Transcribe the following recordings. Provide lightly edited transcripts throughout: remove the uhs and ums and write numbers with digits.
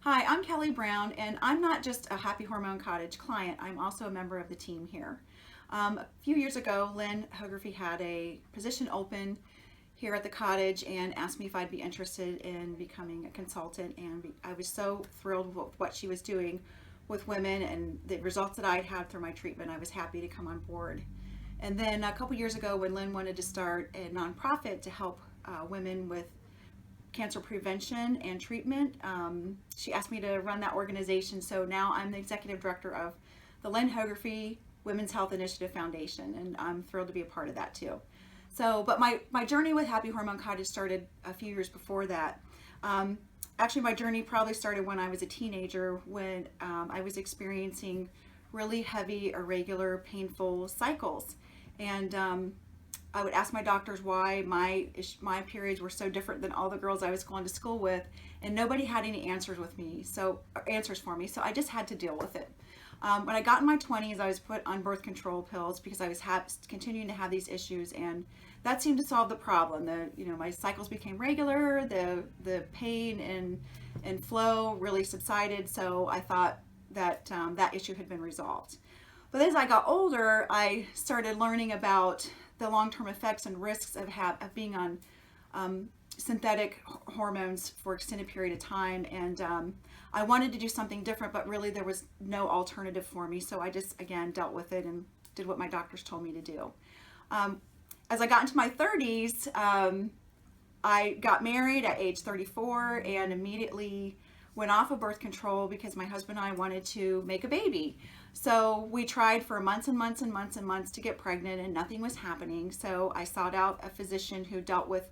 Hi, I'm Kelly Brown, and I'm not just a Happy Hormone Cottage client, I'm also a member of the team here. A few years ago, Lynn Hography had a position open here at the cottage and asked me if I'd be interested in becoming a consultant, and I was so thrilled with what she was doing with women and the results that I'd had through my treatment. I was happy to come on board. And then a couple years ago, when Lynn wanted to start a nonprofit to help women with cancer prevention and treatment. She asked me to run that organization, so now I'm the executive director of the Lynn Hography Women's Health Initiative Foundation, and I'm thrilled to be a part of that too. So, but my journey with Happy Hormone Cottage started a few years before that. Actually, my journey probably started when I was a teenager, when I was experiencing really heavy, irregular, painful cycles. And I would ask my doctors why my periods were so different than all the girls I was going to school with, and nobody had any answers for me. So I just had to deal with it. When I got in my 20s, I was put on birth control pills because I was continuing to have these issues, and that seemed to solve the problem. My cycles became regular, the pain and flow really subsided. So I thought that that issue had been resolved. But as I got older, I started learning about the long-term effects and risks of being on synthetic hormones for extended period of time, and I wanted to do something different, but really there was no alternative for me, so I just again dealt with it and did what my doctors told me to do. As I got into my 30s, I got married at age 34 and immediately went off of birth control because my husband and I wanted to make a baby. So we tried for months and months and months and months to get pregnant, and nothing was happening. So I sought out a physician who dealt with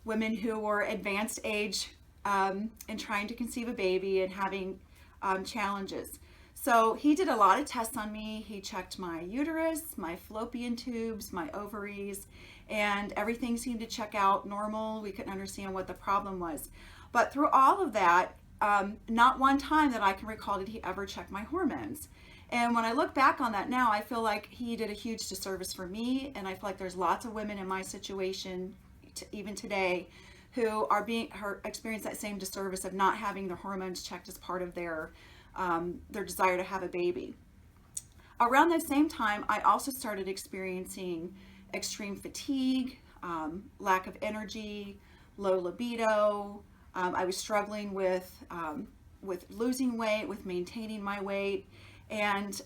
women who were advanced age and trying to conceive a baby and having challenges. So he did a lot of tests on me. He checked my uterus, my fallopian tubes, my ovaries, and everything seemed to check out normal. We couldn't understand what the problem was. But through all of that, not one time that I can recall did he ever check my hormones. And when I look back on that now, I feel like he did a huge disservice for me, and I feel like there's lots of women in my situation, even today, who experience that same disservice of not having their hormones checked as part of their desire to have a baby. Around the same time, I also started experiencing extreme fatigue, lack of energy, low libido. I was struggling with losing weight, with maintaining my weight, and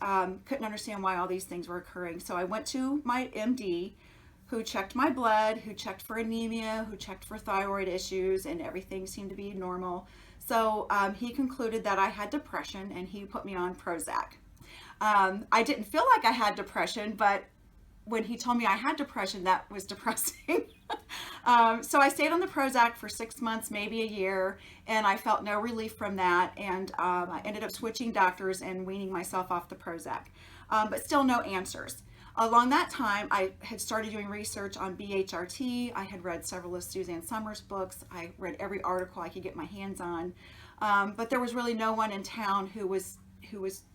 couldn't understand why all these things were occurring. So I went to my MD, who checked my blood, who checked for anemia, who checked for thyroid issues, and everything seemed to be normal. So he concluded that I had depression, and he put me on Prozac. I didn't feel like I had depression, but when he told me I had depression, that was depressing. So I stayed on the Prozac for 6 months, maybe a year, and I felt no relief from that, and I ended up switching doctors and weaning myself off the Prozac, but still no answers. Along that time, I had started doing research on BHRT. I had read several of Suzanne Summers' books. I read every article I could get my hands on, but there was really no one in town who was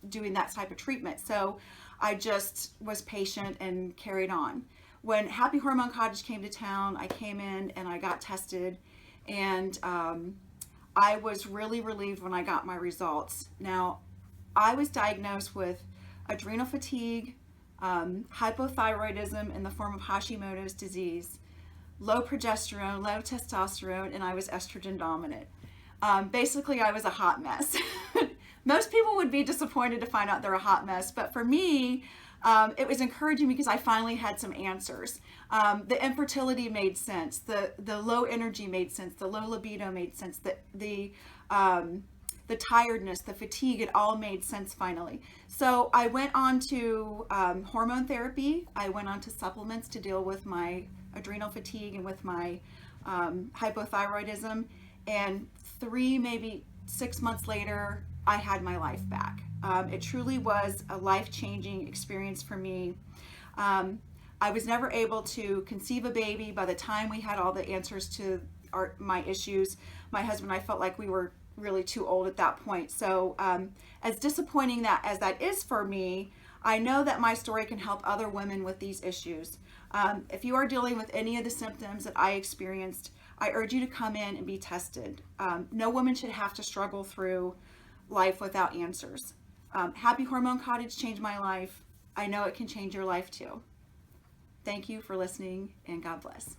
doing that type of treatment. So I just was patient and carried on. When Happy Hormone Cottage came to town, I came in and I got tested, and I was really relieved when I got my results. Now, I was diagnosed with adrenal fatigue, hypothyroidism in the form of Hashimoto's disease, low progesterone, low testosterone, and I was estrogen dominant. Basically, I was a hot mess. Most people would be disappointed to find out they're a hot mess, but for me, it was encouraging because I finally had some answers. The infertility made sense. The low energy made sense. The low libido made sense. The tiredness, the fatigue, it all made sense finally. So I went on to hormone therapy. I went on to supplements to deal with my adrenal fatigue and with my hypothyroidism. And 3, maybe 6 months later, I had my life back. It truly was a life-changing experience for me. I was never able to conceive a baby. By the time we had all the answers to my issues, my husband and I felt like we were really too old at that point. So as disappointing as that is for me, I know that my story can help other women with these issues. If you are dealing with any of the symptoms that I experienced, I urge you to come in and be tested. No woman should have to struggle through life without answers. Happy Hormone Cottage changed my life. I know it can change your life too. Thank you for listening, and God bless.